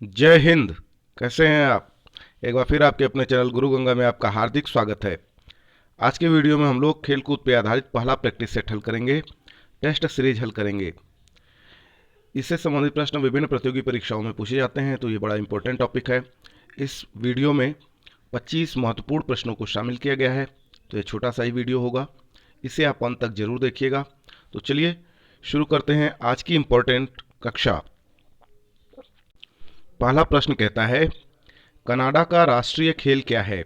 जय हिंद। कैसे हैं आप? एक बार फिर आपके अपने चैनल गुरु गंगा में आपका हार्दिक स्वागत है। आज के वीडियो में हम लोग खेलकूद पर आधारित पहला प्रैक्टिस सेट हल करेंगे, टेस्ट सीरीज हल करेंगे। इससे संबंधित प्रश्न विभिन्न प्रतियोगी परीक्षाओं में पूछे जाते हैं, तो ये बड़ा इंपॉर्टेंट टॉपिक है। इस वीडियो में 25 महत्वपूर्ण प्रश्नों को शामिल किया गया है, तो ये छोटा सा ही वीडियो होगा, इसे आप अंत तक जरूर देखिएगा। तो चलिए शुरू करते हैं आज की इंपॉर्टेंट कक्षा। पहला प्रश्न कहता है, कनाडा का राष्ट्रीय खेल क्या है?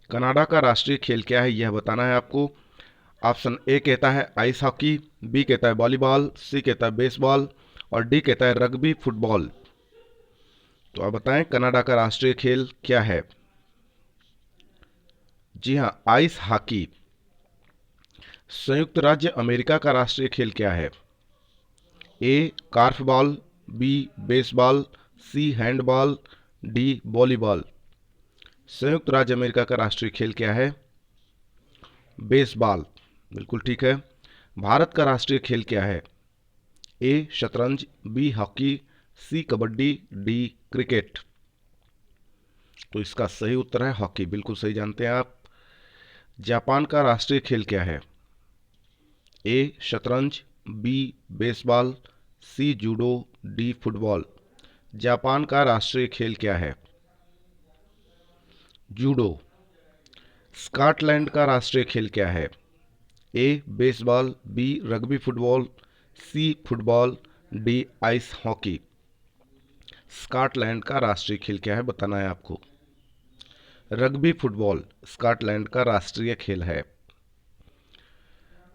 कनाडा का राष्ट्रीय खेल क्या है यह बताना है आपको। ऑप्शन ए कहता है आइस हॉकी, बी कहता है वॉलीबॉल, सी कहता है बेसबॉल और डी कहता है रग्बी फुटबॉल। तो आप बताएं कनाडा का राष्ट्रीय खेल क्या है? जी हाँ, आइस हॉकी। संयुक्त राज्य अमेरिका का राष्ट्रीय खेल क्या है? ए कार्फबॉल, बी बेसबॉल, सी हैंडबॉल, डी वॉलीबॉल। संयुक्त राज्य अमेरिका का राष्ट्रीय खेल क्या है? बेसबॉल। बिल्कुल ठीक है। भारत का राष्ट्रीय खेल क्या है? ए शतरंज, बी हॉकी, सी कबड्डी, डी क्रिकेट। तो इसका सही उत्तर है हॉकी। बिल्कुल सही जानते हैं आप। जापान का राष्ट्रीय खेल क्या है? ए शतरंज, बी बेसबॉल, सी जूडो, डी फुटबॉल। जापान का राष्ट्रीय खेल क्या है? जूडो। स्कॉटलैंड का राष्ट्रीय खेल क्या है? A baseball, B rugby football, C football, D ice hockey. Scotland का राष्ट्रीय खेल क्या है बताना है आपको। रग्बी फुटबॉल स्कॉटलैंड का राष्ट्रीय खेल है।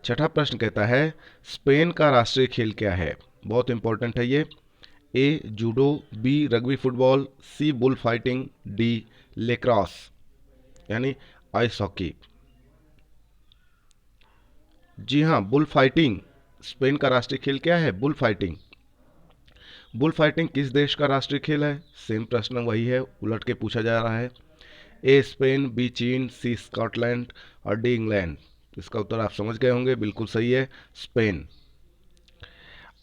छठा प्रश्न कहता है, स्पेन का राष्ट्रीय खेल क्या है? बहुत इंपॉर्टेंट है ये। ए जूडो, बी रग्बी फुटबॉल, सी बुल फाइटिंग, डी लेक्रॉस यानी आइस हॉकी। जी हाँ, बुल फाइटिंग। स्पेन का राष्ट्रीय खेल क्या है? Bull fighting. बुल फाइटिंग किस देश का राष्ट्रीय खेल है? सेम प्रश्न वही है, उलट के पूछा जा रहा है। ए स्पेन, बी चीन, सी स्कॉटलैंड और डी इंग्लैंड। इसका उत्तर आप समझ गए होंगे, बिल्कुल सही है Spain.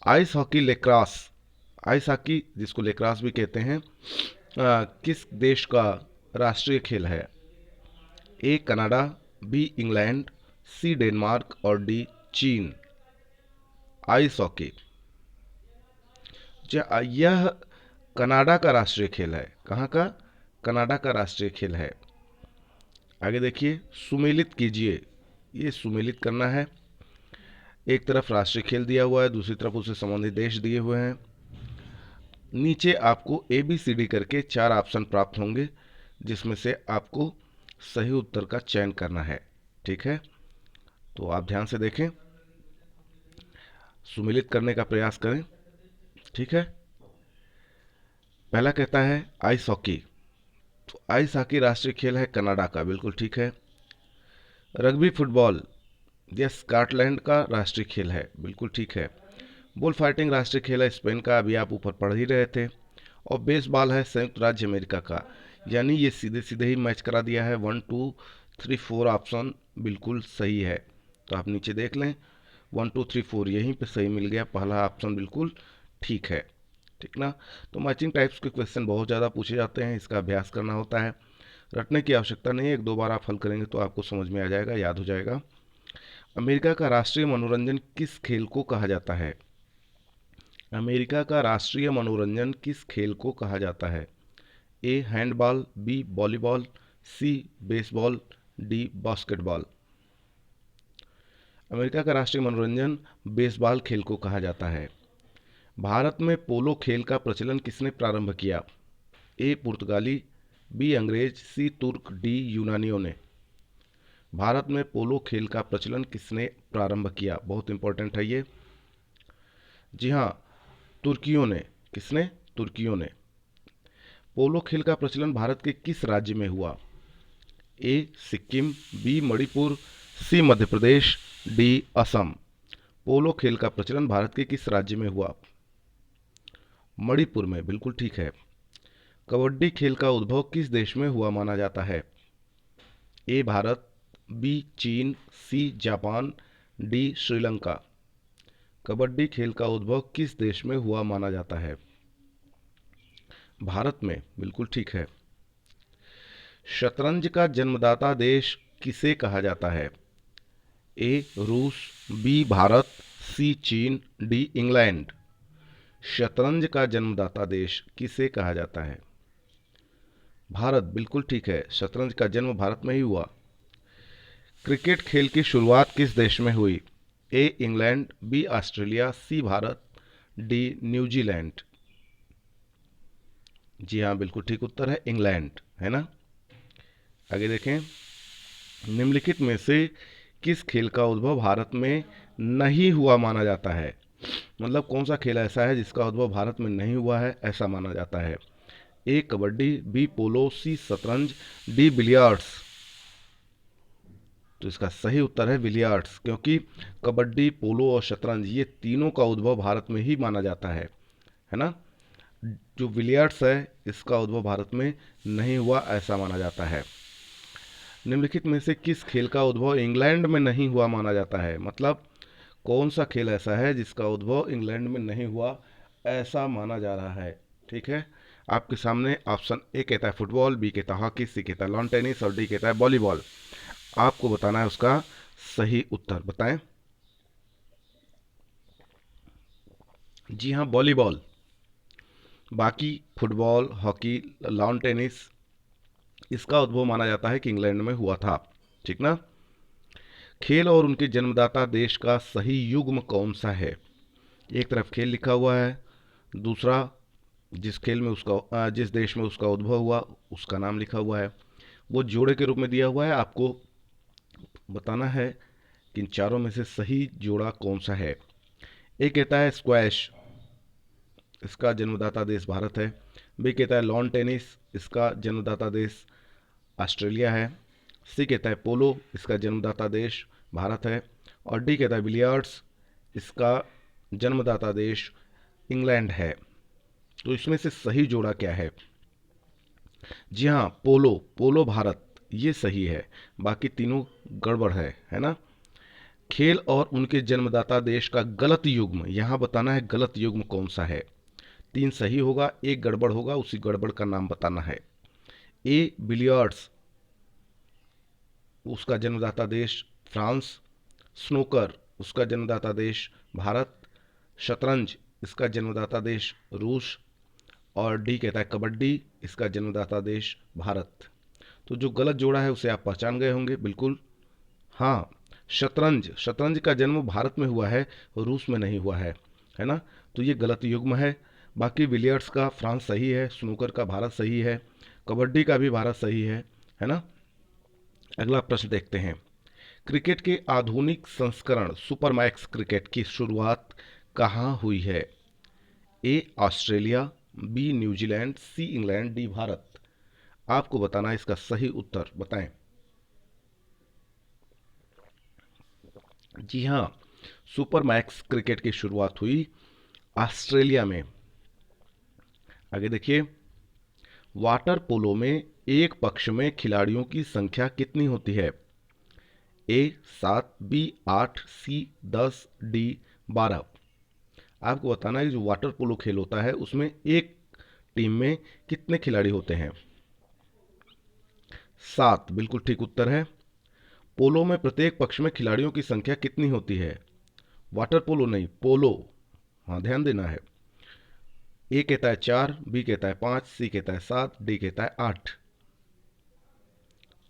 Ice hockey lacrosse. Ice hockey जिसको लेक्रास भी कहते हैं, किस देश का राष्ट्रीय खेल है? A Canada, B England, C Denmark और डी चीन। आइस हॉकी यह कनाडा का राष्ट्रीय खेल है। कहाँ का? कनाडा का राष्ट्रीय खेल है। आगे देखिए, सुमेलित कीजिए। ये सुमेलित करना है। एक तरफ राष्ट्रीय खेल दिया हुआ है, दूसरी तरफ उससे संबंधित देश दिए हुए हैं। नीचे आपको ए बी सी डी करके 4 ऑप्शन प्राप्त होंगे, जिसमें से आपको सही उत्तर का चयन करना है। ठीक है, तो आप ध्यान से देखें, सुमेलित करने का प्रयास करें। ठीक है। पहला कहता है आइस हॉकी। तो आइस हॉकी राष्ट्रीय खेल है कनाडा का। बिल्कुल ठीक है। रग्बी फुटबॉल यह स्कॉटलैंड का राष्ट्रीय खेल है। बिल्कुल ठीक है। बुल फाइटिंग राष्ट्रीय खेल है स्पेन का, अभी आप ऊपर पढ़ ही रहे थे। और बेसबॉल है संयुक्त राज्य अमेरिका का। यानी ये सीधे सीधे ही मैच करा दिया है। 1 2 3 4 ऑप्शन बिल्कुल सही है। तो आप नीचे देख लें, 1 2 3 4 यहीं पे सही मिल गया। पहला ऑप्शन बिल्कुल ठीक है। ठीक ना। तो मैचिंग टाइप्स के क्वेश्चन बहुत ज़्यादा पूछे जाते हैं, इसका अभ्यास करना होता है। रटने की आवश्यकता नहीं है, एक दो बार आप हल करेंगे तो आपको समझ में आ जाएगा, याद हो जाएगा। अमेरिका का राष्ट्रीय मनोरंजन किस खेल को कहा जाता है? अमेरिका का राष्ट्रीय मनोरंजन किस खेल को कहा जाता है? ए हैंडबॉल, बी वॉलीबॉल, सी बेसबॉल, डी बास्केटबॉल। अमेरिका का राष्ट्रीय मनोरंजन बेसबॉल खेल को कहा जाता है। भारत में पोलो खेल का प्रचलन किसने प्रारंभ किया? ए पुर्तगाली, बी अंग्रेज, सी तुर्क, डी यूनानियों ने। भारत में पोलो खेल का प्रचलन किसने प्रारंभ किया? बहुत इंपॉर्टेंट है ये। जी हाँ, तुर्कियों ने। किसने? तुर्कियों ने। पोलो खेल का प्रचलन भारत के किस राज्य में हुआ? ए सिक्किम, बी मणिपुर, सी मध्य प्रदेश, डी असम। पोलो खेल का प्रचलन भारत के किस राज्य में हुआ? मणिपुर में। बिल्कुल ठीक है। कबड्डी खेल का उद्भव किस देश में हुआ माना जाता है? ए भारत, बी चीन, C Japan, D Sri Lanka. Kabaddi खेल का उद्भव किस देश में हुआ माना जाता है? भारत में, बिल्कुल ठीक है। शतरंज का जन्मदाता देश किसे कहा जाता है? ए रूस, बी भारत, सी चीन, डी इंग्लैंड। शतरंज का जन्मदाता देश किसे कहा जाता है? भारत, बिल्कुल ठीक है। शतरंज का जन्म भारत में ही हुआ। क्रिकेट खेल की शुरुआत किस देश में हुई? A England, B Australia, C Bharat, D New Zealand. जी हाँ, बिल्कुल ठीक उत्तर है इंग्लैंड, है ना। आगे देखें, निम्नलिखित में से किस खेल का उद्भव भारत में नहीं हुआ माना जाता है? मतलब कौन सा खेल ऐसा है जिसका उद्भव भारत में नहीं हुआ है ऐसा माना जाता है? ए कबड्डी, बी पोलो, सी शतरंज, डी बिलियर्ड्स। तो इसका सही उत्तर है बिलियर्ड्स, क्योंकि कबड्डी, पोलो और शतरंज ये तीनों का उद्भव भारत में ही माना जाता है ना। जो बिलियर्ड्स है इसका उद्भव भारत में नहीं हुआ ऐसा माना जाता है। निम्नलिखित में से किस खेल का उद्भव इंग्लैंड में नहीं हुआ माना जाता है? मतलब कौन सा खेल ऐसा है जिसका उद्भव इंग्लैंड में नहीं हुआ ऐसा माना जा रहा है? ठीक है, आपके सामने ऑप्शन ए कहता है फुटबॉल, बी कहता है हॉकी, सी कहता है लॉन टेनिस और डी कहता है वॉलीबॉल। आपको बताना है उसका सही उत्तर, बताएं। जी हाँ, वॉलीबॉल। बाकी फुटबॉल, हॉकी, लॉन टेनिस इसका उद्भव माना जाता है कि इंग्लैंड में हुआ था, ठीक ना। खेल और उनके जन्मदाता देश का सही युग्म कौन सा है? एक तरफ खेल लिखा हुआ है, दूसरा जिस देश में उसका उद्भव हुआ उसका नाम लिखा हुआ है। वो जोड़े के रूप में दिया हुआ है, आपको बताना है कि इन चारों में से सही जोड़ा कौन सा है। एक कहता है स्क्वैश, इसका जन्मदाता देश भारत है। बी कहता है लॉन टेनिस, इसका जन्मदाता देश ऑस्ट्रेलिया है। सी कहता है पोलो, इसका जन्मदाता देश भारत है। और डी कहता है बिलियर्ड्स, इसका जन्मदाता देश इंग्लैंड है। तो इसमें से सही जोड़ा क्या है? जी हाँ, पोलो, पोलो भारत, ये सही है। बाकी तीनों गड़बड़ है ना। खेल और उनके जन्मदाता देश का गलत युग्म, यहाँ बताना है गलत युग्म कौन सा है। 3 सही होगा, एक गड़बड़ होगा, उसी गड़बड़ का नाम बताना है। ए बिलियर्ड्स, उसका जन्मदाता देश फ्रांस। स्नूकर, उसका जन्मदाता देश भारत। शतरंज, इसका जन्मदाता देश रूस। और डी कहता है कबड्डी, इसका जन्मदाता देश भारत। तो जो गलत जोड़ा है उसे आप पहचान गए होंगे, बिल्कुल। हाँ, शतरंज, शतरंज का जन्म भारत में हुआ है, रूस में नहीं हुआ है ना। तो ये गलत युग्म है। बाकी बिलियर्ड्स का फ्रांस सही है, स्नूकर का भारत सही है, कबड्डी का भी भारत सही है ना। अगला प्रश्न देखते हैं। क्रिकेट के आधुनिक संस्करण सुपरमैक्स क्रिकेट की शुरुआत कहाँ हुई है? A Australia, B New Zealand, C England, D Bharat. आपको बताना है इसका सही उत्तर, बताएं। जी हाँ, सुपरमैक्स क्रिकेट की शुरुआत हुई ऑस्ट्रेलिया में। आगे देखिए, वाटर पोलो में एक पक्ष में खिलाड़ियों की संख्या कितनी होती है? ए 7, बी 8, सी 10, डी 12। आपको बताना है कि जो वाटर पोलो खेल होता है उसमें एक टीम में कितने खिलाड़ी होते हैं? 7, बिल्कुल ठीक उत्तर है। पोलो में प्रत्येक पक्ष में खिलाड़ियों की संख्या कितनी होती है? वाटर पोलो नहीं, पोलो, हाँ ध्यान देना है। ए कहता है 4, बी कहता है 5, सी कहता है 7, डी कहता है 8।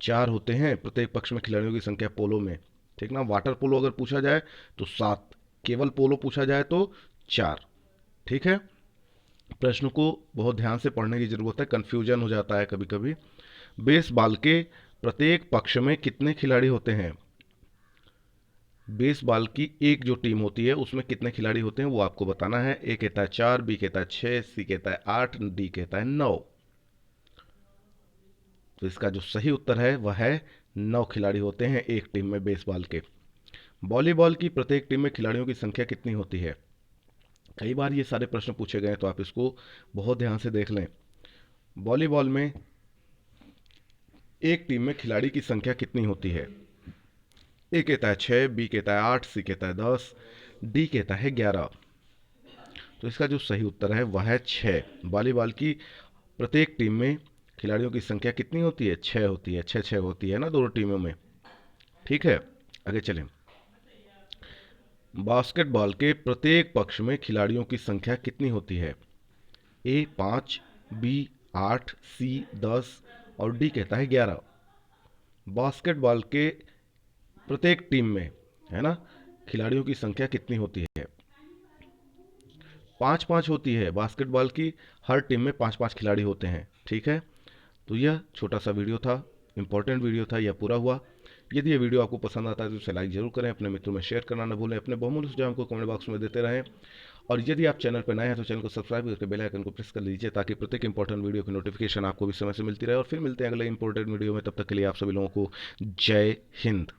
4 होते हैं प्रत्येक पक्ष में खिलाड़ियों की संख्या पोलो में, ठीक ना। वाटर पोलो अगर पूछा जाए तो 7, केवल पोलो पूछा जाए तो 4, ठीक है। प्रश्न को बहुत ध्यान से पढ़ने की जरूरत है, कंफ्यूजन हो जाता है कभी कभी। बेसबॉल के प्रत्येक पक्ष में कितने खिलाड़ी होते हैं? बेसबॉल की एक जो टीम होती है उसमें कितने खिलाड़ी होते हैं वो आपको बताना है। ए कहता है 4, बी कहता है 6, सी कहता है 8, डी कहता है 9। तो इसका जो सही उत्तर है वह है 9 खिलाड़ी होते हैं एक टीम में बेसबॉल के। वॉलीबॉल की प्रत्येक टीम में खिलाड़ियों की संख्या कितनी होती है? कई बार ये सारे प्रश्न पूछे गए तो आप इसको बहुत ध्यान से देख लें। वॉलीबॉल में एक टीम में खिलाड़ी की संख्या कितनी होती है? ए कहता है 6, बी कहता है 8, सी कहता है 10, डी कहता है 11। तो इसका जो सही उत्तर है वह है 6। वॉलीबॉल की प्रत्येक टीम में खिलाड़ियों की संख्या कितनी होती है? 6 होती है। 6 6 होती है ना दोनों टीमों में। ठीक है, आगे चलें। बास्केटबॉल के प्रत्येक पक्ष में खिलाड़ियों की संख्या कितनी होती है? ए 5, बी 8, सी 10 और डी कहता है 11। बास्केटबॉल के प्रत्येक टीम में, है ना, खिलाड़ियों की संख्या कितनी होती है? 5 5 होती है बास्केटबॉल की। हर टीम में 5 5 खिलाड़ी होते हैं। ठीक है, तो यह छोटा सा वीडियो था, इंपॉर्टेंट वीडियो था, यह पूरा हुआ। यदि ये वीडियो आपको पसंद आता है तो इसे लाइक जरूर करें, अपने मित्रों में शेयर करना न भूलें, अपने बहुमूल्य सुझाव को कमेंट बॉक्स में देते रहें। और यदि आप चैनल पर नए हैं तो चैनल को सब्सक्राइब करके बेल आइकन को प्रेस कर लीजिए, ताकि प्रत्येक इंपॉर्टेंट वीडियो की नोटिफिकेशन आपको भी समय से मिलती रहे। और फिर मिलते हैं अगले इंपॉर्टेंट वीडियो में, तब तक के लिए आप सभी लोगों को जय हिंद।